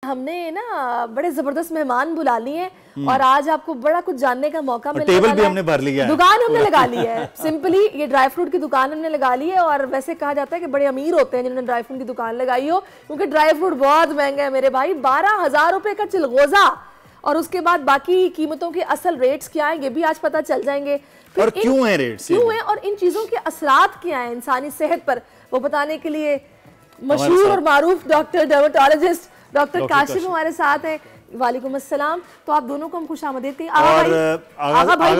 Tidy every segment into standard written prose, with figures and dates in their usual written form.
हमने ना बड़े जबरदस्त मेहमान बुला लिए हैं और आज आपको बड़ा कुछ जानने का मौका मिलने टेबल वाला भी है। हमने भर लिया है। दुकान हमने लगा ली है, सिंपली ये ड्राई फ्रूट की दुकान हमने लगा ली है। और वैसे कहा जाता है कि बड़े अमीर होते हैं जिन्होंने ड्राई फ्रूट की दुकान लगाई हो, क्योंकि ड्राई फ्रूट बहुत महंगा है मेरे भाई। 12,000 रुपए का चिलगोजा, और उसके बाद बाकी कीमतों के असल रेट्स क्या हैं ये भी आज पता चल जाएंगे। और क्यों है रेट्स, क्यों है और इन चीजों के असरात क्या हैं इंसानी सेहत पर, वो बताने के लिए मशहूर और मारूफ डॉक्टर डर्मेटोलॉजिस्ट डॉक्टर काशिफ हमारे साथ हैं। वालेकुम अस्सलाम। तो आप दोनों को हम खुशामदीद कहें। आगा भाई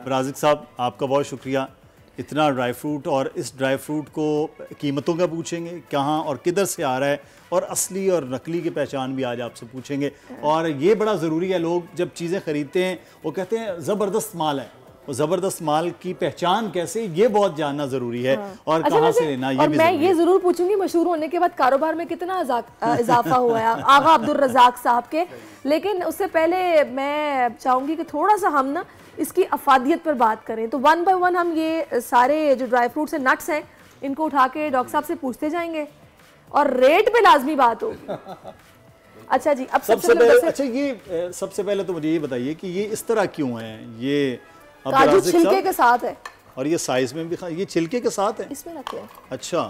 राजिक साहब, आपका बहुत शुक्रिया। इतना ड्राई फ्रूट, और इस ड्राई फ्रूट को कीमतों का पूछेंगे, कहाँ और किधर से आ रहा है, और असली और नकली की पहचान भी आज आपसे पूछेंगे। और ये बड़ा ज़रूरी है, लोग जब चीज़ें ख़रीदते हैं वो कहते हैं ज़बरदस्त माल है, वो ज़बरदस्त माल की पहचान कैसे, ये बहुत जानना ज़रूरी है। और कहाँ से लेना, ये भी मैं ये ज़रूर पूछूंगी मशहूर होने के बाद कारोबार में कितना इजाफा हुआ है आगा अब्दुल रज़ाक साहब के। लेकिन उससे पहले मैं चाहूँगी कि थोड़ा सा हम ना इसकी अफादियत पर बात करें। तो 1 बाय 1 हम ये सारे जो ड्राई फ्रूट्स हैं, नट्स हैं, इनको उठा के डॉक्टर साहब से पूछते जाएंगे और रेट पे लाजमी बात होगी। अच्छा जी, अब सबसे पहले तो मुझे ये बताइए कि ये इस तरह क्यों है? ये काजू छिलके के साथ है, और ये साइज में भी ये छिलके के साथ है, इसमें रख लें। अच्छा,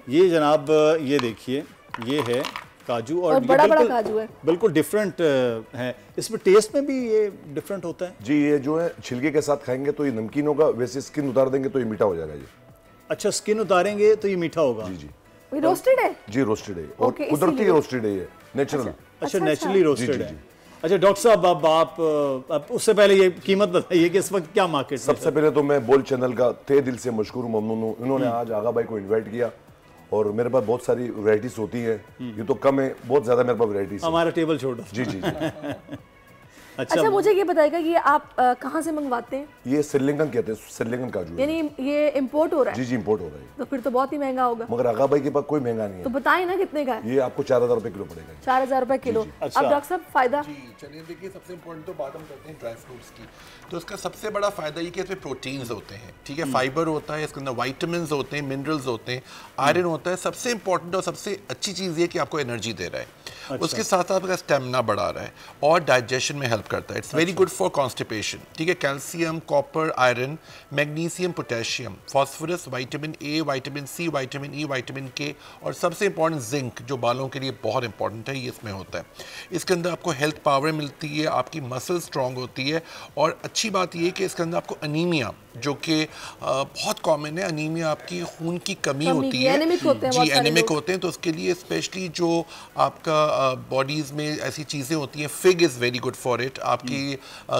ये जनाब ये देखिए, ये है काजू, और बड़ा बड़ा काजू है, बिल्कुल डिफरेंट है। इसमें टेस्ट में भी ये डिफरेंट होता है जी। ये जो है छिलके के साथ खाएंगे तो ये नमकीन होगा, वैसे स्किन उतार देंगे तो ये मीठा हो जाएगा जी। अच्छा, स्किन उतारेंगे तो ये मीठा होगा? जी जी। ये रोस्टेड है जी? रोस्टेड है, और कुदरती रोस्टेड है, ये नेचुरल। अच्छा, नेचुरली रोस्टेड है। अच्छा डॉक्टर साहब, अब आप उससे पहले ये कीमत बताइए कि इस वक्त क्या मार्केट। सबसे पहले तो मैं बोल चैनल का तहे दिल से मशकूर ममनून हूँ। इन्होंने आज आगा भाई को इन्वाइट किया, और मेरे पास बहुत सारी वैरायटीज होती है, ये तो कम है, बहुत ज्यादा मेरे पास वैरायटीज। हमारा टेबल छोटा। जी जी जी। अच्छा, मुझे ये बताइएगा कि ये आप कहाँ से मंगवाते हैं? ये श्रीलंकन कहते हैं, श्रीलंकन काजू, यानी ये इंपोर्ट हो रहा है? जी जी, इंपोर्ट हो रहा है। तो फिर तो बहुत ही महंगा होगा। मगर आगा भाई के पास कोई महंगा नहीं है। तो बताएं ना कितने का है? ये आपको 4,000 रुपए किलो पड़ेगा। 4,000 रुपए किलो। अब डॉक्टर साहब फायदा? चलिए देखिए, सबसे इम्पोर्टेंट तो बात हम करते हैं ड्राई फ्रूट्स की। तो इसका सबसे बड़ा फायदा ये कि इसमें प्रोटीन्स होते हैं, ठीक है, फाइबर होता है, इसके अंदर वाइटामिन होते हैं, मिनरल्स होते हैं, आयरन होता है। सबसे इंपॉर्टेंट और सबसे अच्छी चीज़ ये कि आपको एनर्जी दे रहा है। अच्छा। उसके साथ साथ आपका स्टेमिना बढ़ा रहा है और डाइजेशन में हेल्प करता है। It's very good for constipation, ठीक है। Calcium, copper, iron, magnesium, potassium, phosphorus, vitamin A, vitamin C, vitamin E, vitamin K, और सबसे इंपॉर्टेंट जिंक, जो बालों के लिए बहुत इंपॉर्टेंट है, ये इसमें होता है। इसके अंदर आपको हेल्थ पावर मिलती है, आपकी मसल स्ट्रांग होती है, और अच्छी बात ये है कि इसके अंदर आपको अनीमिया, जो कि बहुत कॉमन है, अनीमिया आपकी खून की कमी होती है जी, एनीमिक होते हैं। तो उसके लिए स्पेशली जो आपका बॉडीज़ में ऐसी चीज़ें होती हैं, fig is very good for it. आपकी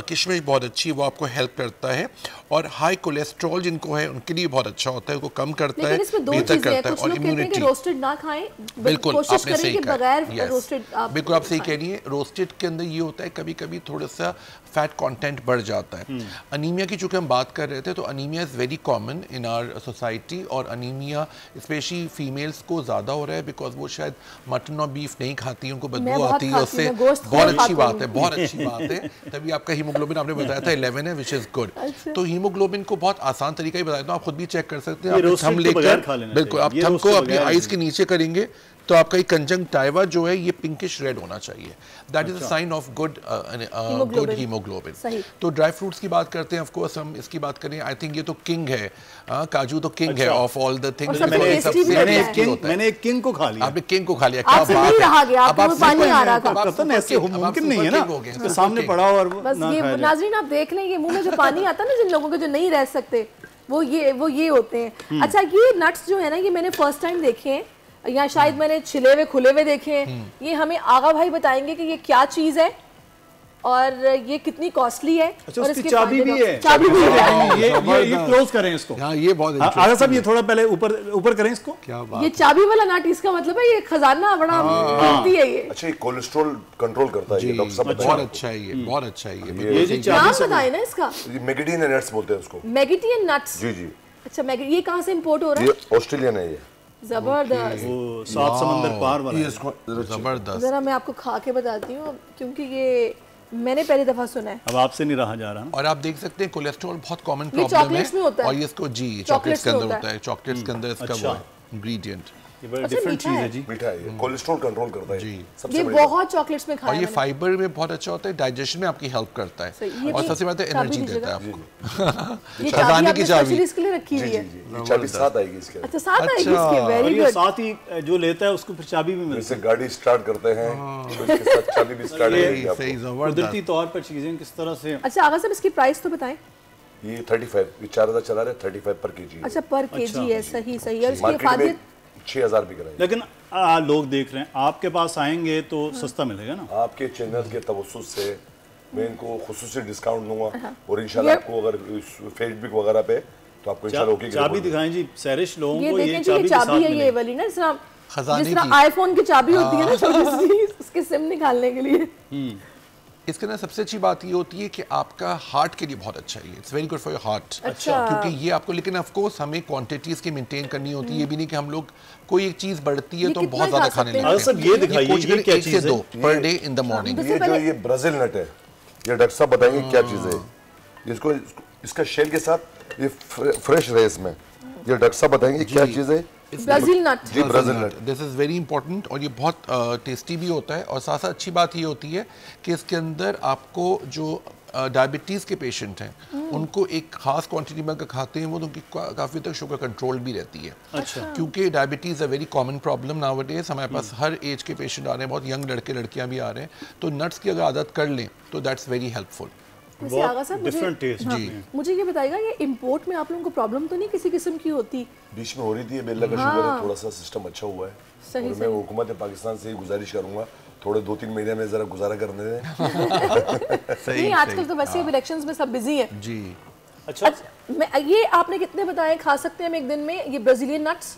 किशमिश बहुत अच्छी है, वो आपको हेल्प करता है। और हाई कोलेस्ट्रॉल जिनको है उनके लिए बहुत अच्छा होता है, उसको कम करता है, बेहतर करता है। और इम्यूनिटी, रोस्टेड ना खाएं, बिल्कुल आपने सही कहा, रोस्टेड बिल्कुल आप सही कह रही है। रोस्टेड के अंदर ये होता है कभी कभी थोड़ा सा फैट कंटेंट बढ़ जाता है। अनीमिया की चूँकि हम बात कर रहे थे, तो anaemia is very common in our society, और अनीमिया स्पेशली फीमेल्स को ज़्यादा हो रहा है बिकॉज वो शायद मटन और बीफ नहीं खाती, उनको बदबू आती है उससे। बहुत अच्छी बात है, बहुत अच्छी बात है। तभी आपका हीमोग्लोबिन आपने बताया था 11 है, विच इज़ गुड। तो हीमोग्लोबिन को बहुत आसान तरीका ही बताया था, आप खुद भी चेक कर सकते हैं। आप थंब लेकर, बिल्कुल आप थंब को अपनी आइज़ के नीचे करेंगे तो आपका ये कंजंक्टिवा जो है ये पिंकिश रेड होना चाहिए। That is a sign of good haemoglobin. तो ड्राई फ्रूट्स की बात करते हैं, ऑफ कोर्स हम इसकी बात करें, आई थिंक ये तो किंग है, काजू तो किंग है ऑफ ऑल द थिंग्स। मैंने एक किंग को खा लिया। आपने किंग को खा लिया, क्या बात है। अब आप पानी आ रहा था, ऐसे मुमकिन नहीं है ना, सामने पड़ा और बस ये नाज़रीन आप देख लें, ये मुंह में जो पानी आता है ना, जिन लोगों के जो नहीं रह सकते वो ये होते हैं। अच्छा, ये नट्स जो है ना, ये मैंने फर्स्ट टाइम देखे हैं, या शायद मैंने छिले हुए खुले हुए देखे हैं। ये हमें आगा भाई बताएंगे कि ये क्या चीज है और ये कितनी कॉस्टली है। अच्छा, और इसकी चाबी भी है। चाबी भी है। ये क्लोज करें इसको। हाँ, ये बहुत आगा साहब, ये थोड़ा पहले ऊपर करें इसको। क्या बात, ये चाबी वाला नट, इसका मतलब है ये खजाना बड़ा कीमती है। ये अच्छा, ये कोलेस्ट्रॉल कंट्रोल करता है, ये डॉक्टर साहब बहुत अच्छा है, ये बहुत अच्छा है। ये जी नाम बताए ना इसका, मैगीडियन नट्स बोलते हैं उसको, मैगीडियन नट्स। जी जी। अच्छा, ये कहाँ से इंपोर्ट हो रहा है? ये ऑस्ट्रेलियन है। ये जबरदस्त, वो 7 समंदर पार वाला, जबरदस्त। जरा मैं आपको खा के बताती हूँ, क्योंकि ये मैंने पहली दफा सुना है। अब आपसे नहीं रहा जा रहा। और आप देख सकते हैं कोलेस्ट्रॉल बहुत कॉमन प्रॉब्लम है, और ये इसको जी चॉकलेट्स के अंदर होता है, चॉकलेट्स के अंदर इसका वो इंग्रेडिएंट। ये बड़ा अच्छा, डिफरेंट मीठा चीज़ है। है जी। मीठा है ये, कोलेस्ट्रॉल कंट्रोल करता है जी। सबसे ये बड़ी बात। बहुत चॉकलेट्स में और खाया ये मैंने। फाइबर में बहुत अच्छा होता है, डाइजेशन में आपकी हेल्प करता सही, है ये और भी सबसे बड़ा चाबी एनर्जी दीजिएगा। देता है आपको। ये खजाने चाबी की आपने चाबी। स्पेशली इसके लिए रखी जी हुई जी है। जी, ये चाबी साथ आएगी इसके। अच्छा, साथ आएगी अच्छा। इसके, और वेरी ये गुड। साथ ही जो लेता है उसको फिर चाबी भी मिलती जैसे गाड़ी स्टार्ट करते हैं तो इसके साथ चाबी भी स्टार्ट ये करेगी सही आपको। है। जबरदस्त। कुदरती तौर पर चीज़ें किस तरह से अच्छा आगा साहब, इसकी प्राइस तो बताएं। ये 35, ये 4000 चला रहे, 35 पर केजी। अच्छा, पर केजी है, सही सही। और इसकी मार्केट में अफादियत 6000 बिक रहा है। लेकिन लोग देख रहे हैं आपके पास आएंगे तो सस्ता मिलेगा ना। आपके चैनल के तवज्जुह से मैं इनको खुसूसी डिस्काउंट दूंगा और इंशाल्लाह आपको अगर फेसबुक वगैरह पे तो आपको इंशाल्लाह ओके चाबी दिखाएं जी सैरिश लोगों ये को, देखें ये जी, ये चाबी के चाबी साथ है, ये मिलेगी। वाली ना, जिस खजाने तरह की। आईफोन की चाबी होती है ना छोटी सी, उसके सिम निकालने के लिए। इसके अंदर सबसे अच्छी बात ये होती है कि आपका हार्ट के लिए बहुत अच्छा है, it's very good for your heart. अच्छा। क्योंकि ये आपको, लेकिन ऑफ कोर्स हमें क्वांटिटीज की मेंटेन करनी होती है। ये भी नहीं कि हम लोग कोई एक चीज बढ़ती है ये तो हम कितना बहुत ज्यादा खा खाने सकते हैं? लगते अगर सब ये दिखाइए, कोशिश ये करें क्या 1 से चीज़ है? 2 per day in the morning. सबसे ये जो पहले- ये ब्राजील नट है, ये डॉक्टर साहब बताएंगे क्या चीज़ है। इसको इसका शेल के साथ ये फ्रेश रहे इसमें, ये डॉक्टर साहब बताएंगे क्या चीज़ है। Brazil nut. जी Brazil nut. This is very important और ये बहुत टेस्टी भी होता है। और साथ साथ अच्छी बात ये होती है कि इसके अंदर आपको जो डायबिटीज़ के पेशेंट हैं उनको एक खास क्वांटिटी में अगर खाते हैं वो तो उनकी काफ़ी तक शुगर कंट्रोल भी रहती है। अच्छा। क्योंकि diabetes a very common problem nowadays. हमारे पास हर एज के पेशेंट आ रहे हैं, बहुत यंग लड़के लड़कियां भी आ रहे हैं। तो नट्स की अगर आदत कर लें तो दैट्स वेरी हेल्पफुल। वैसे आगा साहब, डिफरेंट टेस्ट हाँ, जी। मुझे ये बताइएगा, ये इंपोर्ट में आप लोगों को प्रॉब्लम तो नहीं किसी किस्म की होती? बीच में हो रही थी, बेल्ला का शुगर है, थोड़ा सा सिस्टम अच्छा हुआ है सही, और मैं हुकूमत पाकिस्तान से गुजारिश करूंगा थोड़े 2-3 महीने में जरा गुजारा करने दें। नहीं, आजकल तो वैसे इलेक्शंस में सब बिजी हैं। जी। अच्छा, ये आपने कितने बताए खा सकते हैं हम एक दिन में, ये ब्राजीलियन नट्स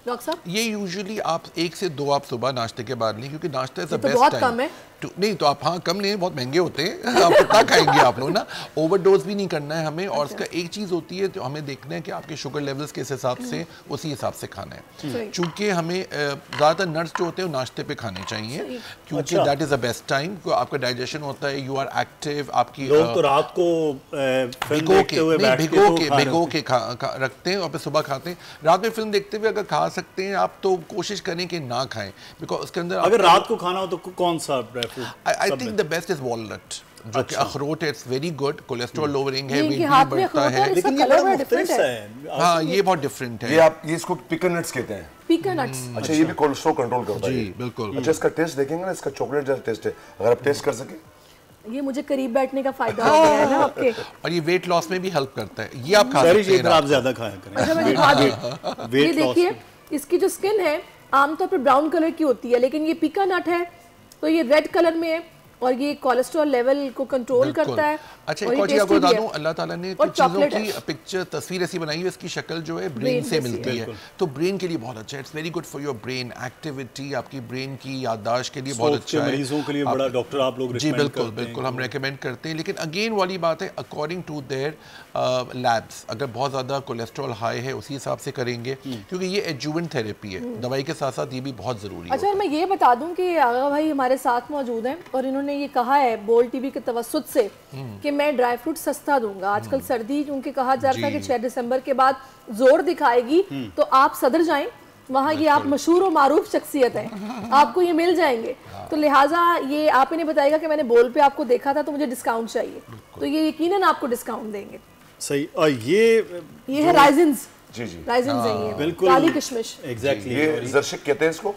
डॉक्टर साहब? ये यूजुअली आप 1 से 2 आप सुबह नाश्ते के बाद लें, क्योंकि नाश्ता इज द ये तो बेस्ट बहुत टाइम। कम है। नहीं तो आप, हाँ कम लें, बहुत महंगे होते हैं। आप कितना खाएंगे आप लोग ना, ओवरडोज भी नहीं करना है हमें। और इसका एक चीज़ होती है तो हमें देखना है कि आपके शुगर लेवल्स किस हिसाब से, उसी हिसाब से खाना है। सही। चूँकि हमें ज़्यादातर नट्स जो होते हैं वो नाश्ते पे खाने चाहिए, क्योंकि अच्छा। That is the best time. आपका डाइजेशन होता है, यू आर एक्टिव, आपकी लोग तो रात को फिल्म भिगो देखते के, हुए नहीं बैठ के भिगो तो के खा रहे भिगो होते के रखते हैं और फिर सुबह खाते हैं। रात में फिल्म देखते हुए अगर खा सकते हैं आप तो कोशिश करें कि ना खाएं, बिकॉज उसके अंदर हैं। अगर रात को खाना हो तो कौन सा dry fruit? I think the best is walnut, जो कि अखरोट है। It's very good, cholesterol lowering है, ये वेट इनके भी हाथ में बढ़ता अखरोट है, है। इसका लेकिन ये कलर बड़ा बड़ा डिफरेंट मुख्तलिफ है। है। हाँ ये बहुत डिफरेंट ये है। आप ये इसको पिकन नट्स कहते हैं। पीका नट्स। अच्छा, ये भी कोलेस्ट्रॉल कंट्रोल करता है। जी, ये। बिल्कुल। अच्छा, इसका टेस्ट देखेंगे ना, इसका चॉकलेट जैसा टेस्ट है, अगर आप टेस्ट कर सके। ये मुझे करीब बैठने का फायदा हो गया है ना आपके। और ये वेट लॉस में भी हेल्प करता है, ये आप खा सैरिश सकते इधर हैं आप रात ज्यादा खाया करें। अच्छा, मैं दिखा दूं। ये वेट लॉस देखिए, इसकी जो स्किन है आमतौर पर ब्राउन कलर की होती है, लेकिन ये पीका नट है तो ये रेड कलर में है और ये कोलेस्ट्रॉल लेवल को कंट्रोल बिल्कुल। करता है। अच्छा, और एक ये और चीज़ आपको tasty बता भी है। दूं, अल्लाह ताला ने और कुछ चीज़ों chocolate की है। पिक्चर, तस्वीर ऐसी बनाई है, इसकी शक्ल जो है Brain ब्रेन से जैसी मिलती है। है, तो ब्रेन के लिए बहुत अच्छा है। It's very good for your brain activity, आपकी ब्रेन की याददाश्त के लिए बहुत स्ट्रोक के अच्छा है। मरीजों के लिए बड़ा डॉक्टर आप लोग जी recommend बिल्कुल करते हैं बिल्कुल, कि हम रेकमेंड करते हैं। लेकिन अगेन वाली बात है, अकॉर्डिंग टू देयर लैब्स, अगर बहुत ज़्यादा कोलेस्ट्रॉल हाई है उसी हिसाब से करेंगे, क्योंकि ये एडजुवेंट थेरेपी है, दवाई के साथ साथ ये भी बहुत ज़रूरी है। अच्छा, और मैं ये बता दूं कि आगा भाई हमारे साथ मौजूद हैं और इन्होंने ये कहा है बोल टीवी के तवस्सुत से कि मैं ड्राई फ्रूट सस्ता दूंगा। आजकल सर्दी क्योंकि कहा जा रहा था कि 6 दिसंबर के बाद जोर दिखाएगी, तो आप सदर जाएं, वहाँ ये आप मशहूर और मारूफ शख्सियत हैं, आपको ये मिल जाएंगे। तो लिहाजा ये आप इन्हें बताएगा कि मैंने बोल पे आपको देखा था तो मुझे डिस्काउंट चाहिए, तो ये यकीनन आपको डिस्काउंट देंगे। सही। और ये है राइजिन्स। जी जी, राइजिन्स है ये, बिल्कुल काली किशमिश। एग्जैक्टली। ये जर्शिक कहते हैं इसको।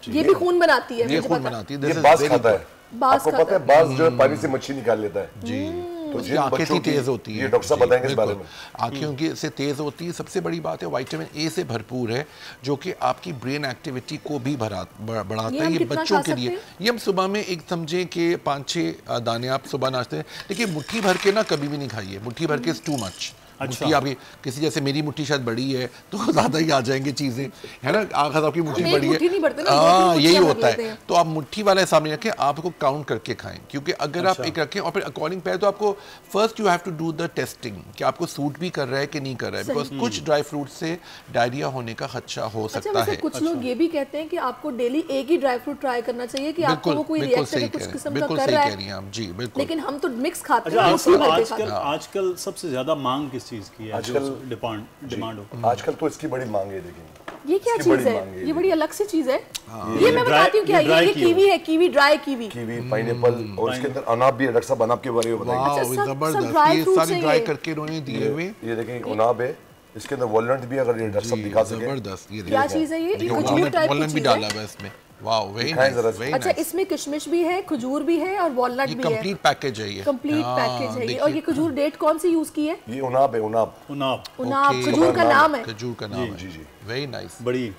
ये भी खून बनाती है, ये मुझे खून पता है। बनाती है, ये this is बाज very खाता good। है, बाज आपको खाता पता है, बाज जो है पानी से मच्छी निकाल लेता है जी, तो उसकी जिन आंखें बच्चों इतनी की- तेज होती है, ये डॉक्टर साहब जी, बताएंगे इस बारे बिल्कुल। में। आंखें उनकी से तेज होती है। सबसे बड़ी बात है विटामिन ए से भरपूर है, जो कि आपकी ब्रेन एक्टिविटी को भी बढ़ाता ये है। हम ये कितना बच्चों खा के लिए, सकते ये हम सुबह में एक समझें कि 5-6 दाने आप सुबह नाश्ते हैं, लेकिन मुट्ठी भर के ना कभी भी नहीं खाइए, मुट्ठी भर के इज टू मच। मुट्ठी आपकी, किसी जैसे मेरी मुट्ठी शायद बड़ी है तो ज़्यादा ही आ जाएंगी चीज़ें, है ना। आखिर आपकी मुट्ठी एक बड़ी मुट्ठी नहीं भरते है, ना, 2-3 हाँ यही मुट्ठियाँ भर होता लेते है। हैं। तो आप मुट्ठी वाला हिसाब नहीं रखें, आपको काउंट करके खाएं, क्योंकि अगर आप एक रखें और फिर अकॉर्डिंग पे है तो आपको first you have to do the testing कि आपको सूट भी कर रहा है कि नहीं कर रहा है, बिकॉज कुछ ड्राई फ्रूट से डायरिया होने का खदशा हो अच्छा, सकता वैसे है। कुछ लोग ये भी कहते हैं कि आपको डेली एक ही ड्राई फ्रूट ट्राई करना चाहिए कि आपको बिल्कुल वो कोई बिल्कुल रिएक्शन सही कुछ कह रहे किस्म हैं, का बिल्कुल कर सही रहा कह है, रही हैं आप जी, बिल्कुल। लेकिन हम तो मिक्स खाते अच्छा, हैं, मुट्ठी भर के आजकल खाते हैं। आजकल सबसे ज्यादा मांग किस चीज की है, जो आजकल- डिमांड हो? आजकल तो इसकी बड़ी मांग है, देखेंगे ये क्या इसकी चीज बड़ी है? मांग है ये बड़ी अलग सी चीज है। ये ये मैं बताती हूँ क्या, ये कीवी है, kiwi, dry kiwi. Kiwi, pineapple और इसके अंदर अनाब भी है। डॉक्टर साहब अनाब के बारे में बताइए। वाह सब जबरदस्त, dry ये fruits सारे हैं ड्राई ये। करके इन्होंने दिए हुए। ये देखें अनाब है, इसके अंदर वॉलनट भी, अगर ये डॉक्टर साहब दिखा सके। जबरदस्त, ये क्या चीज है ये? खजूर टाइप की वॉलनट भी चीज डाला है। हुआ है इसमें। वाह वेरी दिखाएं नाइस, जरा। वेरी अच्छा, नाइस। इसमें किशमिश भी है, खजूर भी है और वॉलनट ये भी है। कंप्लीट पैकेज है ये। कंप्लीट हाँ, पैकेज है ये। देखिए। और ये खजूर डेट कौन सी यूज की है? ये उनाब है, उनाब। उनाब उनाब Okay. खजूर का नाम है। खजूर का नाम है। जी जी वेरी नाइस। बड़ी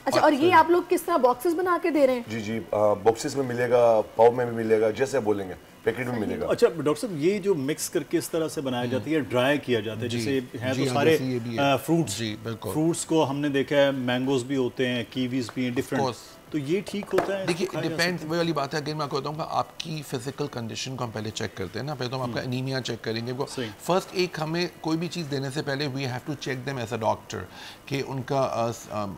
अच्छा, और ये आप लोग किस तरह बॉक्सेस बना के दे रहे हैं? जी जी, बॉक्सेस में मिलेगा, पाव में भी मिलेगा, जैसे बोलेंगे पैकेट में मिलेगा। अच्छा डॉक्टर साहब, ये जो मिक्स करके इस तरह से बनाया जाता है, ड्राई किया जाता है, जैसे हैं जी, तो हाँ, सारे जैसे ये भी है। फ्रूट्स, जी, बिल्कुल। फ्रूट्स को हमने देखा है, मैंगोज भी होते हैं, कीवीज भी हैं, डिफरेंट, course। तो ये ठीक होता है? देखिए इसको खाया जा डिपेंड्स, वही वाली बात है। अगेन मैं आपको बताऊंगा, आपकी फिजिकल कंडीशन को हम पहले चेक करते हैं ना। पहले तो हम आपका एनीमिया चेक करेंगे। सही। फर्स्ट एक हमें कोई भी चीज़ देने से पहले we have to check them as a doctor कि उनका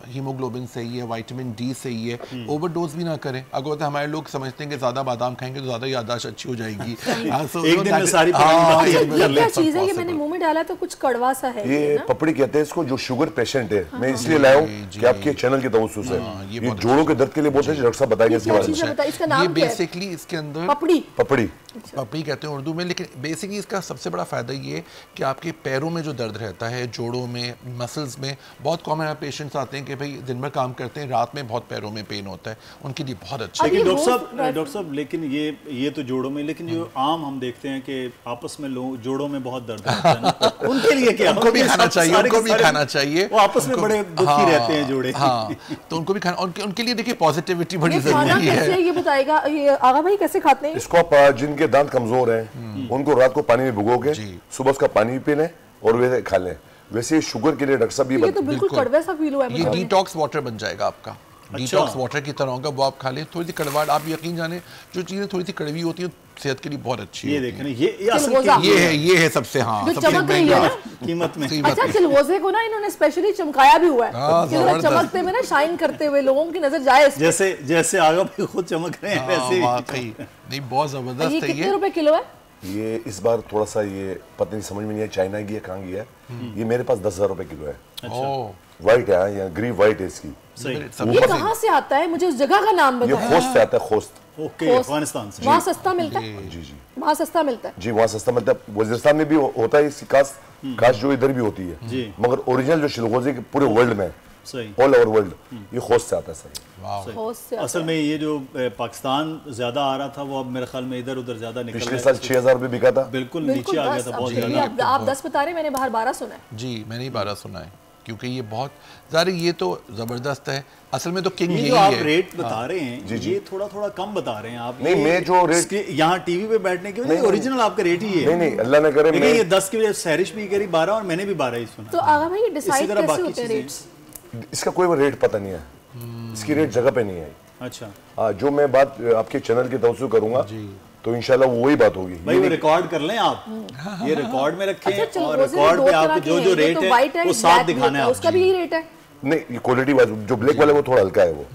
हीमोग्लोबिन सही है, विटामिन डी सही है, ओवरडोज भी ना करें। अगर होता है हमारे लोग समझते हैं कि ज़्यादा बादाम खाएंगे तो ज़्यादा याददाश्त अच्छी हो जाएगी। एक दिन में सारी पुरानी बातें ये क्या चीज है? ये मैंने मुंह में डाला तो कुछ कड़वा सा है ये ना? पपड़ी कहते हैं इसको, जो शुगर पेशेंट है। मैं इसलिए लाया हूँ कि आपके चैनल की तवज्जो से ये ये बहुत जोड़ों के दर्द के लिए बोलते हैं। डॉक्टर साहब बताएंगे इसके क्या बारे में। चीज है? बता, इसका ये नाम क्या है? बेसिकली इसके अंदर पपड़ी। पपड़ी पपड़ी कहते हैं उर्दू में, लेकिन बेसिकली इसका सबसे बड़ा फ़ायदा ये है कि आपके पैरों में जो दर्द रहता है, जोड़ों में, मसल्स में, बहुत कॉमन पेशेंट्स आते हैं कि भाई दिन भर काम करते हैं, रात में बहुत पैरों में पेन होता है, उनके लिए बहुत अच्छा है। लेकिन ये डॉक्टर साहब लेकिन ये तो जोड़ों में, लेकिन जो आम हम देखते हैं कि आपस में लोग जोड़ों में बहुत दर्द होता है ना, उनके लिए क्या? उनको भी खाना चाहिए, उनको भी खाना चाहिए। वो आपस में बड़े दुखी रहते हैं जोड़े। हाँ, तो उनको भी खाना, उनके लिए देखिए पॉजिटिविटी बड़ी ये खाना जरूरी कैसे है। है ये बताएगा ये आगा भाई, कैसे खाते हैं? इसको आप जिनके दांत कमजोर हैं उनको रात को पानी में भिगो के सुबह उसका पानी भी पी लें और वैसे खा लें। वैसे शुगर के लिए डॉक्टर साहब ये तो बिल्कुल कड़वे सा फील हुआ है ये मुझे। डिटॉक्स वाटर बन जाएगा आपका। डिटॉक्स वाटर की तरह होगा वो, आप खा लें। थोड़ी सी कड़वाहट, आप यकीन जाने जो चीज़ें थोड़ी सी कड़वी होती हैं सेहत के लिए बहुत अच्छी ये होती देखें हैं। ये असल चिलगोज़ा। ये है सबसे, हाँ, जो सबसे चमक रही है महंगा ना कीमत में। कीमत अच्छा, में। चिलगोज़े को ना इन्होंने स्पेशली चमकाया भी हुआ है हाँ, कि जरा जबरदस्त। चमकते हुए ना, शाइन करते हुए लोगों की नजर जाए इस पे। जैसे आगा भाई खुद चमक रहे हैं हाँ, वैसे वाकई नहीं, बहुत ये जबरदस्त है कितने ये। रुपए किलो है? ये इस बार थोड़ा सा ये पता नहीं, समझ में नहीं है चाइना की है कहाँ की है। ये मेरे पास 10,000 रुपए किलो है। ओह, व्हाइट है, यहाँ ग्रीन व्हाइट है इसकी। सही। ये कहाँ से आता है? मुझे उस जगह का नाम ये बताओ। खोस्त से आता है, खोस्त। ओके, अफगानिस्तान से। वहाँ सस्ता मिलता है? जी जी वहाँ सस्ता मिलता है। जी, वहाँ सस्ता मिलता है। वजीरिस्तान में भी होता है इसकी कास्ट जो इधर भी होती है। जी। मगर ओरिजिनल जो चिलगोज़े के पूरे वर्ल्ड में, सही। ऑल ओवर वर्ल्ड, ये खोस्त से आता है सर। वाह। खोस से आता असल में ये जो पाकिस्तान ज्यादा आ रहा था वो अब मेरे ख्याल में इधर उधर ज्यादा निकल पिछले रहा साल है। 6,000 रुपए बिका था। बिल्कुल है। नीचे आ गया था बहुत अब ज्यादा। आप 10 बता रहे, मैंने बाहर 12 सुना है। जी, मैंने ही 12 सुना है, क्योंकि ये बहुत ज़ाहिर, ये तो ज़बरदस्त है। असल में तो किंग ये यही जो आप है। रेट बता रहे हैं ये थोड़ा थोड़ा कम बता रहे हैं आप। नहीं, ये मैं जो रेट यहाँ टीवी पे बैठने के लिए ओरिजिनल आपका रेट ही है। नहीं नहीं, अल्लाह न करे। देखिए ये 10 की वजह सहरिश भी करी 12 और मैंने भी 12 ही सुना। तो आगा भाई, डिसाइड तरह कैसे बाकी होते हैं चीजें। रेट्स? इसका कोई रेट पता नहीं है, इसकी रेट जगह पे नहीं है। अच्छा जो मैं बात आपके चैनल की तवज्जो करूंगा तो इंशाल्लाह वही बात होगी। भाई वो रिकॉर्ड कर लें आप, ये रिकॉर्ड में रखें अच्छा, और चिलगोज़े रिकॉर्ड दो पे तरह आपको के जो हैं, जो ये रेट तो है white वो एक साथ black भी दिखाना है होता है, उसका भी यही रेट है? नहीं, ये क्वालिटी वाइज जो ब्लैक वाला है वो थोड़ा हल्का है, वो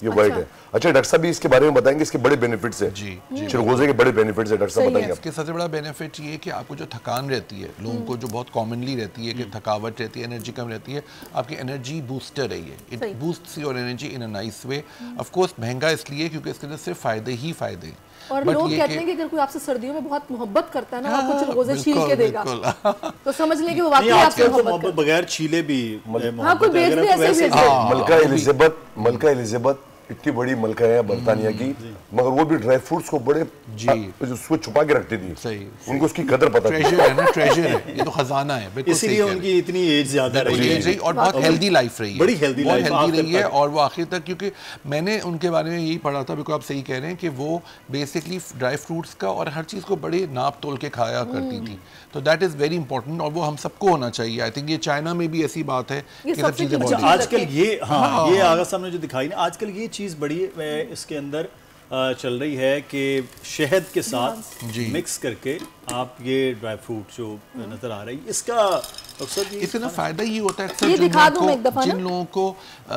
ये व्हाइट है। अच्छा, डॉक्टर साहब भी इसके बारे में बताएंगे, इसके बड़े बेनिफिट्स है। जी, चिलगोज़े के बड़े बेनिफिट्स है, डॉक्टर साहब सही है। बताएंगे। इसके सबसे बड़ा बेनिफिट ये है कि आपको जो थकान रहती है, लोगों को जो बहुत कॉमनली रहती है कि थकावट रहती है, एनर्जी कम रहती है, आपकी एनर्जी बूस्टर है ये। इट सही। Boosts your energy in a nice way. Of course महंगा इसलिए क्योंकि इसके अंदर सिर्फ फायदे ही फायदे हैं। और But लोग ये कहते कि- हैं कि अगर कोई आपसे सर्दियों में बहुत मोहब्बत करता है ना, आपको हाँ, चिलगोज़े छील के बिल्कुल, देगा, बिल्कुल। तो समझ लें कि वो नहीं वाकई आपसे आजकल तो मोहब्बत मोहब्बत करता बगैर छीले भी कोई मोहब्बत बेच है, भी अगर ऐसे वैसे बेच दे। मलका एलिजाबेथ इतनी बड़ी मलका है बरतानिया की, मगर वो भी ड्राई फ्रूट्स को बड़े उसको छुपा के रखती थी। सही, उनको उसकी कदर पता थी। ट्रेजर है ना, ट्रेजर है ये तो खजाना है। बिल्कुल सही इसीलिए कह रहे हैं। उनकी इतनी एज ज्यादा रही है और बहुत हेल्दी लाइफ रही है, बड़ी healthy बहुत life, हेल्दी आखिर रही है। तक। और वो आखिर तक, क्योंकि मैंने उनके बारे में यही पढ़ा था, बिल्कुल आप सही कह रहे हैं कि वो बेसिकली ड्राई फ्रूट्स का और हर चीज़ को बड़े नाप तोल के खाया करती थी। तो दैट इज़ वेरी इंपॉर्टेंट और वो हम सबको होना चाहिए। आई थिंक ये चाइना में भी ऐसी बात है ये कि सब सबसे चीज़ें कीमती बहुत अच्छा आजकल ये हाँ ये आगा साहब ने जो दिखाई ना, आजकल ये चीज़ बड़ी इसके अंदर चल रही है कि शहद के साथ मिक्स करके आप ये ड्राई फ्रूट जो नजर आ रही है, इसका अक्सर इससे ना फायदा ये होता है ये अक्सर दिखा दूं मैं एक दफा जिन ना। लोगों को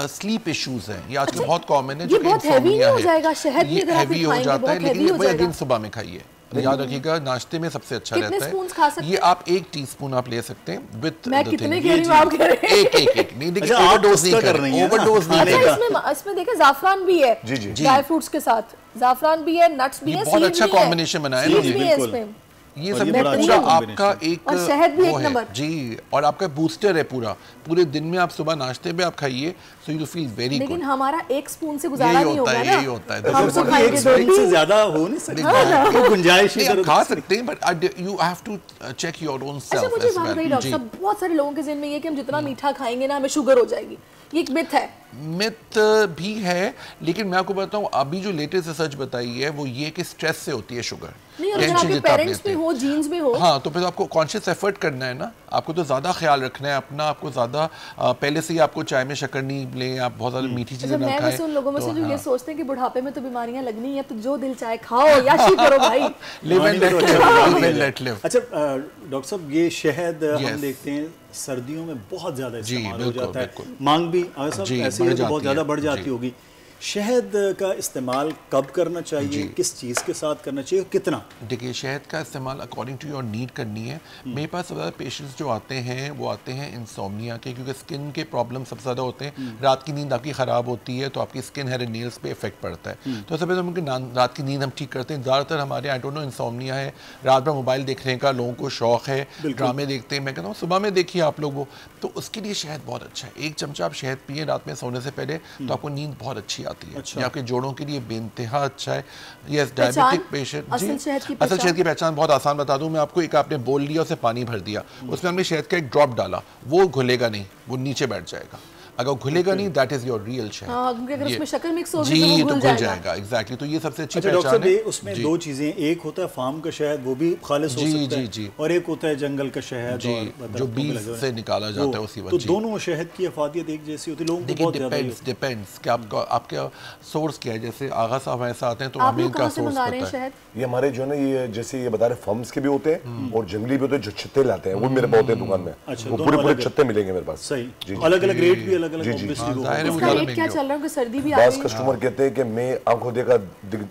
स्लीप इश्यूज हैं, ये आजकल बहुत कॉमन है। ये बहुत heavy नहीं हो जाएगा? शहद भी अगर आप हैवी हो खाएंगे जाता है, बहुत heavy लेकिन हो वही जाएगा। दिन सुबह में खाइए, याद रखिएगा नाश्ते में सबसे अच्छा कितने रहता स्पून्स खा सकते है ये। आप 1 टीस्पून आप ले सकते हैं विद मैं कितने कह रही हूँ, आप कह रहे हैं एक नहीं देखिए अच्छा, आप ओवरडोज नहीं उसका कर कर रही रहे, हैं ना? ओवरडोज नहीं अच्छा, कर रहे। इसमें देखें जाफरान भी है, जी, जी। ड्राई फ्रूट्स के साथ जाफरान भी है, नट्स भी ये है, बहुत सीड अच्छा भी है, कॉम्बिनेशन बनाया है सीड इन्होंने। भी है बिल्कुल। इसमें। ये और सब ये बड़ा पूरा अच्छा आपका एक और शहद भी वो एक है। नंबर। जी, और आपका बूस्टर है पूरे दिन में आप सुबह नाश्ते पे आप खाइए सो यू फील वेरी लेकिन गुड। हमारा 1 स्पून से गुजारा यही नहीं होता होगा है, ना, यही होता है। हम तो खाएंगे एक 2 स्पून से 3। ज्यादा हो नहीं सकता, कोई गुंजाइश नहीं, इधर आप खा उधर सकते हैं but you have to check your own अच्छा सेल्फ मुझे एज बात बताइए वेल। डॉक्टर साहब, बहुत सारे लोगों के ज़हन में ये कि हम जितना मीठा खाएंगे ना हमें शुगर हो जाएगी, ये एक मिथ है। मिथ भी है, लेकिन मैं आपको बताऊं अभी जो लेटेस्ट रिसर्च बताई है वो ये कि स्ट्रेस से होती है शुगर। नहीं, और अगर टेंशन आपके जितना आप पेरेंट्स लेते में हैं। हो, जीन्स में हो, हाँ, तो फिर आपको कॉन्शियस एफर्ट करना है ना, आपको तो ज़्यादा ख्याल रखना है अपना, आपको ज़्यादा पहले से ही आपको चाय में शक्कर नहीं लें, आप बहुत ज़्यादा मीठी अच्छा चीज़ें ना मैं खाएं। वैसे उन लोगों में से तो जो ये हाँ। सोचते हैं कि बुढ़ापे में तो बीमारियां लगनी है, तो जो दिल चाहे खाओ, याशी करो भाई। लिव एंड तो अच्छा लेट बता लिव दिया एंड जाए। Let live. अच्छा डॉक्टर साहब, ये शहद हम Yes. देखते हैं सर्दियों में बहुत ज्यादा जी, इस्तेमाल हो बिल्कुल, जाता है, बिल्कुल। मांग भी सब जी, ऐसे बढ़ ही है तो बहुत जाती ज्यादा है। बढ़ जाती जी। होगी। शहद का इस्तेमाल कब करना चाहिए, किस चीज़ के साथ करना चाहिए और कितना? देखिए शहद का इस्तेमाल अकॉर्डिंग टू योर नीड करनी है। मेरे पास सबसे ज़्यादा पेशेंट्स जो आते हैं वो आते हैं इंसोम्निया के, क्योंकि स्किन के प्रॉब्लम सबसे ज़्यादा होते हैं। रात की नींद आपकी ख़राब होती है तो आपकी स्किन हेयर एंड नेल्स पे इफेक्ट पड़ता है। तो सबसे पहले उनकी रात की नींद हम ठीक करते हैं। ज़्यादातर हमारे आई डोंट नो इंसोम्निया है, रात भर मोबाइल देखने का लोगों को शौक है, ड्रामे देखते हैं। मैं कहता हूँ सुबह में देखिए आप लोग वो, तो उसके लिए शहद बहुत अच्छा है। 1 चमचा आप शहद पिए रात में सोने से पहले तो आपको नींद बहुत अच्छी आती है। अच्छा। ये आपके जोड़ों के लिए बेइंतहा अच्छा है। यस, डायबिटिक पेशेंट असल शहद की असल शहद की पहचान बहुत आसान बता दूं मैं आपको। एक आपने बोल लिया, उसे पानी भर दिया, उसमें हमने शहद का एक ड्रॉप डाला, वो घुलेगा नहीं, वो नीचे बैठ जाएगा। अगर घुलेगा नहीं, दैट इज योर रियल शहद। हाँ, क्योंकि अगर उसमें शक्कर मिक्स हो जी गई तो तो घुल वो घुल जाएगा। एग्जैक्टली, तो ये सबसे अच्छी अच्छा डॉक्टर पहचान साहब, है। ये उसमें 2 चीज़ें, एक होता है फार्म का शहद, वो भी खालिस हो जी, सकता है, जी, जी। और एक होता है जंगल का शहद जी, और जो दरख्तों पे बीज लगे हुए से हैं। निकाला जाता है उसी तो वक्त। जी। दोनों शहद की अफादियत एक जैसी होती है, लोगों को देखिए बहुत ज़्यादा ही डिपेंड्स कि आपका आपका सोर्स क्या है। जैसे आगा साहब ऐसा आते हैं तो आप हमें लोग इनका कहाँ से सोर्स मंगा रहे हैं पता है। शहद? ये हमारे जो है ना, ये जैसे ये बता रहे फर्म्स के भी होते हैं और जंगली भी होते हैं, जो छत्ते लाते हैं वो मेरे पास होते हैं दुकान में। अच्छा, वो दोनों पूरे पूरे अलग है। छत्ते मिलेंगे मेरे पास। सही, जी, जी। अलग अलग रेट भी अलग अलग जी, जी। obviously हाँ, वो जाहिर है, होगा। उसका ज़्यादा रेट क्या महंगे चल रहा है, क्योंकि सर्दी भी आ बास गई। कस्टमर कहते हैं कि मैं आंखों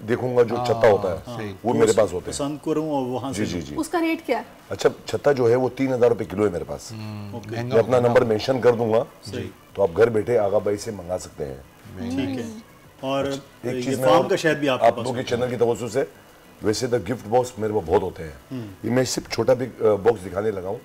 देखूंगा जो छत्ता होता है वो मेरे पास होते हैं। पसंद करूँ और वहाँ जी से जी जी। उसका रेट क्या है? अच्छा, छत्ता जो है वो 3000 रुपए किलो है मेरे पास। मैं अपना नंबर मेंशन कर दूंगा, तो आप घर बैठे आगा भाई से मंगा सकते हैं। ठीक है। और एक ये चीज फार्म का शहद भी आपके आप पास लोगों के चैनल की तवज्जो से, वैसे तो गिफ्ट बॉक्स मेरे पास बहुत होते हैं। ये मैं सिर्फ छोटा भी बॉक्स दिखाने लगा हूँ।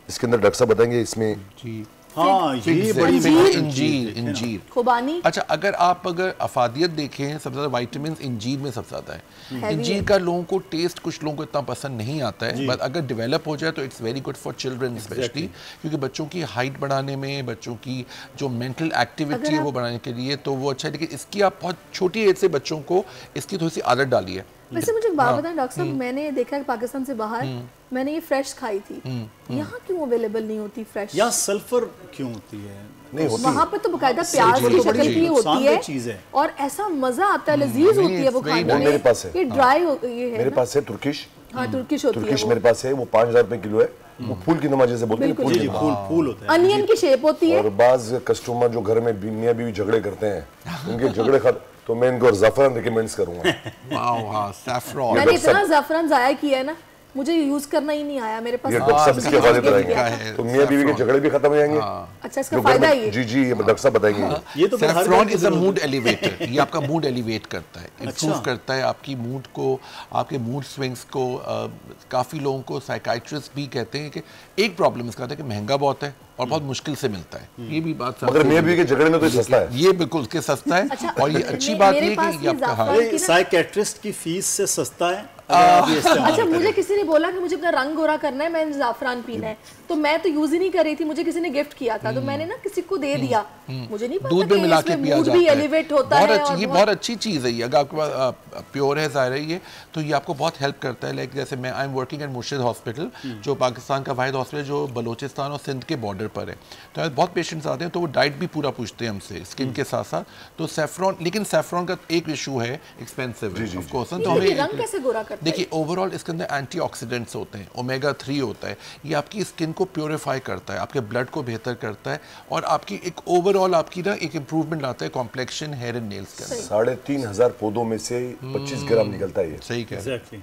इसके अंदर डॉक्टर साहब बताएंगे इसमें जी। हाँ, ये बड़ी इंजीर। खुबानी। अच्छा, अगर अफादियत देखें, सबसे ज्यादा विटामिन इंजीर में सबसे ज्यादा है। Heavy इंजीर है। का लोगों को टेस्ट, कुछ लोगों को इतना पसंद नहीं आता है, बट अगर डेवलप हो जाए तो it's very good for children specially, क्योंकि बच्चों की हाइट बढ़ाने में, बच्चों की जो मेंटल एक्टिविटी है वो बढ़ाने के लिए तो वो अच्छा है। लेकिन इसकी आप बहुत छोटी एज से बच्चों को इसकी थोड़ी सी आदत डालिए। वैसे मुझे एक बात बताएं डॉक्टर साहब, मैंने देखा है पाकिस्तान से बाहर मैंने ये फ्रेश खाई थी, यहाँ क्यों अवेलेबल नहीं होती फ्रेश? यहाँ सल्फर क्यों होती है? नहीं होती। वहाँ पे तो बकायदा प्याज जी, की जी, शक्ल जी, की होती नुकसानदेह है चीज़ है। और ऐसा मजा आता है, लजीज होती है वो it's very खाने वो में। मेरे पास है। ये ड्राई ये है मेरे ना? पास है तुर्किश। हाँ, तुर्किश होती है तुर्किश वो। मेरे पास है, वो 5000 रुपए किलो है। वो फूल की नमाज जैसे बोलते हैं, बिल्कुल, फूल जी की जी, नमाज। फूल फूल होता है। अनियन की शेप होती है। और बाज कस्टमर जो घर में मियाँ बीवी झगड़े करते हैं, उनके झगड़े खत्म, तो मैं इनको ज़फ़रान रिकमेंड्स करूंगा। वाओ, हाँ, सैफरॉन। मैंने इतना ज़ाफ़रान ज़ाया किया है ना, मुझे यूज करना ही नहीं आया मेरे पास। ये डॉक्टर साहब इसकी हिफाजत का रहेंगे, है, तो मियाँ बीवी के झगड़े भी खत्म हो जाएंगे। अच्छा, इसका जो घर फायदा में- ही है। जी जी, ये डॉक्टर साहब बताएंगे। ये तो हर घर सैफरॉन की इज अ जरूरत मूड एलिवेटर। ये आपका मूड एलिवेट करता है, इम्प्रूव अच्छा। करता है आपकी मूड को, आपके मूड स्विंग्स को। काफ़ी लोगों को साइकाइट्रिस्ट भी कहते हैं कि एक प्रॉब्लम इसका था कि महंगा बहुत है और बहुत मुश्किल से मिलता है। ये भी बात मगर मियाँ बीवी के झगड़े में तो ये सस्ता है। ये बिल्कुल उसके सस्ता है। अच्छा, और ये अच्छी मे- बात मेरे ये है पास कि ये ये आपका ज़ाफ़रान हाँ, की ना- साइकेट्रिस्ट की फीस से सस्ता है अगर आप ये इस्तेमाल अच्छा, करें। मुझे किसी ने बोला कि मुझे अपना रंग गोरा करना है, मैंने ज़ाफ़रान पीना है, तो मैं तो यूज ही नहीं कर रही थी, मुझे किसी ने गिफ्ट किया था, तो मैंने ना किसी को दे दिया। मुझे नहीं पता दूध में कि मिला के इसमें पिया मूड जाता भी है। एलिवेट होता बहुत है अच्छी, और ये बहुत अच्छी चीज़ है ये। अगर आपके पास प्योर है, ज़ाहिर है ये, तो ये आपको बहुत हेल्प करता है। लाइक जैसे मैं आई एम वर्किंग एट मुर्शिद हॉस्पिटल, जो पाकिस्तान का वाहिद हॉस्पिटल जो बलोचिस्तान और सिंध के बॉर्डर पर है। तो यहाँ बहुत पेशेंट्स आते हैं तो वो डाइट भी पूरा पूछते हैं हमसे, स्किन के साथ साथ। तो सैफरॉन, लेकिन सैफरॉन का एक इशू है, एक्सपेंसिव है ऑफ कोर्स। तो ये हमें रंग कैसे गोरा करता है? देखिए, ओवरऑल इसके अंदर एंटीऑक्सीडेंट्स होते हैं, ओमेगा 3 होता है। ये आपकी स्किन को प्योरीफाई करता है, आपके ब्लड को बेहतर करता है और आपकी एक ओवरऑल आपकी ना एक इंप्रूवमेंट लाता है कॉम्प्लेक्शन, हेयर एंड नेल्स के अंदर। 3500 पौधों में से 25 ग्राम निकलता है ये। सही कह रहे हैं। Exactly.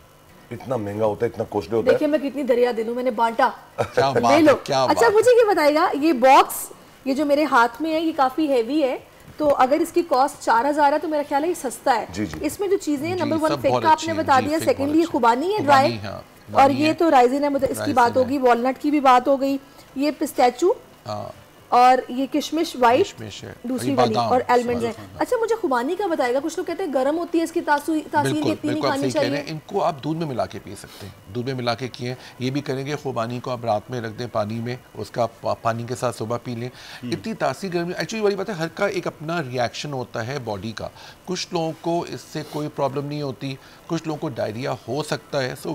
इतना महंगा होता है, इतना कॉस्टली होता है। देखिए मैं कितनी दरिया दे दूं, मैंने बांटा। क्या बात ले है, लो। क्या अच्छा बात मुझे ये बताइएगा, ये बॉक्स ये जो मेरे हाथ में है ये काफी हैवी है, तो अगर इसकी कॉस्ट 4000 है तो मेरा ख्याल है ये सस्ता है। जी, जी। इसमें जो चीजें हैं, जी, नंबर 1 सब फिग बहुत का अच्छी आपने हैं, बता जी, दिया, फिग सेकेंडली ये बहुत खुबानी है अच्छी। ड्राई, खुबानी, हाँ, और खुबानी ये है। तो राइजिन है, मतलब इसकी राइजिन बात है। होगी, वॉलनट की भी बात हो गई, ये पिस्ताचू हाँ, और ये किशमिश वाइट किशमिश है, दूसरी ये वाली, बादाम, और एलमंड्स हैं। अच्छा मुझे खुबानी का बताएगा, कुछ लोग कहते हैं गर्म होती है, इसकी तासीर बिल्कुल इतनी नहीं बिल्कुल आप खानी सही कह रहे हैं। चाहिए। इनको आप दूध में मिला के पी सकते हैं, दूध में मिला के किए ये भी करेंगे। खुबानी को आप रात में रख दें पानी में, उसका आप पानी के साथ सुबह पी लें। इतनी तासीर गर्मी, एक्चुअली वाली बात है, हर का एक अपना रिएक्शन होता है बॉडी का। कुछ लोगों को इससे कोई प्रॉब्लम नहीं होती, कुछ लोगों को डायरिया हो सकता है। सो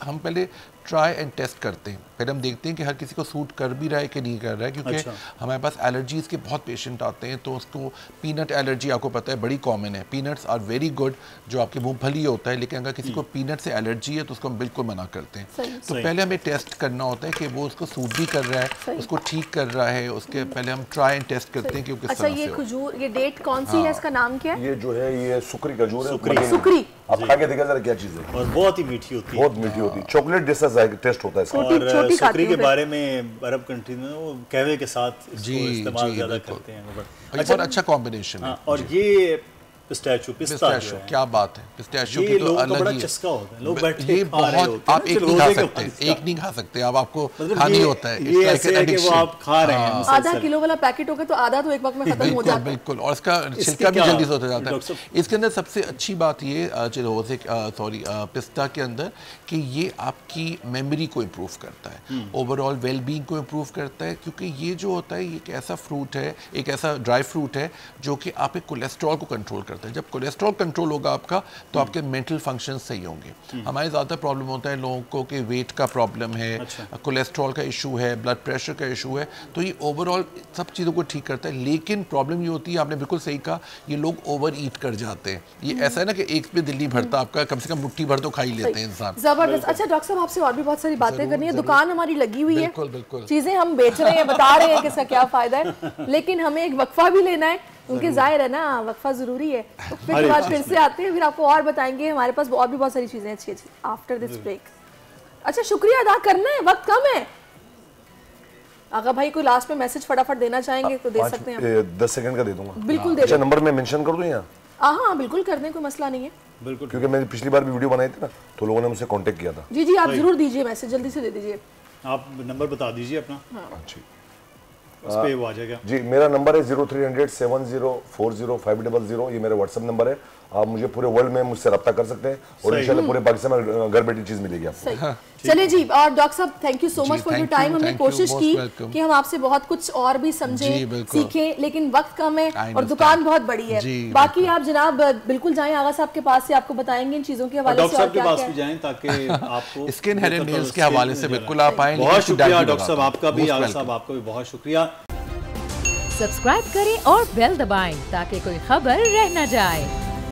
हम पहले ट्राई एंड टेस्ट करते हैं, फिर हम देखते हैं कि हर किसी को सूट कर भी रहा है कि नहीं कर रहा है, क्योंकि अच्छा। हमारे पास एलर्जीज़ के बहुत पेशेंट आते हैं। तो उसको पीनट एलर्जी आपको पता है बड़ी कॉमन है। पीनट्स आर वेरी गुड, जो आपके मूंगफली होता है, लेकिन अगर किसी को पीनट से एलर्जी है तो उसको हम बिल्कुल मना करते हैं। सही। तो सही। पहले हमें टेस्ट करना होता है कि वो उसको सूट भी कर रहा सही। है, उसको ठीक कर रहा है, उसके पहले हम ट्राई एंड टेस्ट करते हैं कि वो किस अच्छा तरह ये से हो। खजूर, ये डेट कौन सी है, इसका नाम क्या है? ये जो है ये सुकरी खजूर है। सुकरी। महीन- सुकरी। आप खा के देखा जरा क्या चीज है, और बहुत ही मीठी होती है। बहुत मीठी होती है, चॉकलेट जैसा टेस्ट होता है इसका। छोटी- और छोटी खाती सुकरी हूँ के मैं। बारे में अरब कंट्री में वो कहवे के साथ इसको जी, इस्तेमाल जी, ज्यादा बिल्कुल। करते हैं। और ये बहुत अच्छा कॉम्बिनेशन है। हाँ, और ये पिस्ताचो, पिस्ता जो पिस्ताशियो, है, क्या बात है, पिस्ताशियो ये की तो लोगों का अलग बड़ा ही है। चस्का होता है, लोग बैठे ये खा रहे बहुत, होते हैं आप ना, एक फिर नहीं खा रोज़े के सकते, बाद इसका। एक नहीं खा सकते, अब आपको मतलब खानी ये- होता है। ये It's like ऐसे an है कि वो addiction। आप खा रहे हैं हाँ, मुसलसल। आधा किलो वाला पैकेट होगा तो आधा तो एक वक्त में खत्म हो बिल्कुल जाता है। बिल्कुल, और इसका इसके छिलका भी क्या- जल्दी से होता जाता डॉक्टर है। इसके अंदर सबसे अच्छी बात ये चिरोज़े सॉरी पिस्ता के अंदर कि ये आपकी मेमोरी को इम्प्रूव करता है, ओवरऑल वेलबींग को इम्प्रूव करता है, क्योंकि ये जो होता है ये एक ऐसा फ्रूट है, एक ऐसा ड्राई फ्रूट है जो कि आपके कोलेस्ट्रॉल को कंट्रोल करता है। जब कोलेस्ट्रॉल कंट्रोल होगा आपका तो आपके मेंटल फंक्शन सही होंगे। हमारे ज़्यादा प्रॉब्लम होता है लोगों को कि वेट का प्रॉब्लम है, अच्छा। कोलेस्ट्रॉल का इशू है, ब्लड प्रेशर का इशू है, तो ये ओवरऑल सब चीज़ों को ठीक करता है। लेकिन प्रॉब्लम ये होती है, आपने बिल्कुल सही कहा, ये लोग ओवर ईट कर जाते हैं। ये ऐसा है ना कि एक पे दिल नहीं भरता आपका, कम से कम मुट्ठी भर तो खा ही लेते हैं इंसान। जबरदस्त। अच्छा डॉक्टर साहब आपसे और भी बहुत सारी बातें करनी है, दुकान हमारी लगी हुई है, बिल्कुल, बिल्कुल। चीजें हम बेच रहे हैं, बता रहे हैं कि इसका क्या फायदा है, लेकिन हमें एक वक्फा भी लेना है, क्योंकि जाहिर है ना वक्फा जरूरी है। तो फिर हर के एक बाद चीज़ फिर से आते हैं, फिर आपको और बताएंगे, हमारे पास और भी बहुत सारी चीजें अच्छी अच्छी आफ्टर दिस ब्रेक। अच्छा शुक्रिया अदा करना है, वक्त कम है। अगर भाई कोई लास्ट में मैसेज फटाफट देना चाहेंगे तो दे सकते हैं। 10 सेकंड का दे दूंगा। बिल्कुल दे अच्छा दो। नंबर में मेंशन कर दूं यहाँ, हाँ बिल्कुल कर दें, कोई मसला नहीं है। बिल्कुल। क्योंकि मैंने पिछली बार भी वीडियो बनाई थी ना, तो लोगों ने मुझसे कांटेक्ट किया था। जी जी आप जरूर दीजिए मैसेज, जल्दी से दे दीजिए। आप नंबर बता दीजिए अपना, जी उस पे वो आ जाएगा। जी, मेरा नंबर है 0300 7040 ये मेरा व्हाट्सएप नंबर है। आप मुझे पूरे वर्ल्ड में मुझसे रब्ता कर सकते हैं, और सही। इंशाल्लाह पूरे पाकिस्तान में घर बैठी चीज मिलेगी आपको। सही। चलिए जी, और डॉक्टर साहब thank you so much for your thank you, time. हमने thank you, कोशिश most की welcome। कि हम आपसे बहुत कुछ और भी समझें, जी, बिल्कुल। सीखें, लेकिन वक्त कम है I और understand। दुकान बहुत बड़ी है। जी, बाकी आप जनाब बिल्कुल जाएं आगा साहब के पास से, आपको बताएंगे इन चीजों के और हवाले डॉक्टर से और साहब के क्या पास क्या भी है। जाएं ताकि आपको स्किन हेयर एंड नेल्स के हवाले से बिल्कुल आप आएं। बहुत शुक्रिया डॉक्टर साहब आपका भी, आगा साहब आपका भी बहुत शुक्रिया। सब्सक्राइब करें और बेल दबाएं ताकि कोई खबर रह न जाए।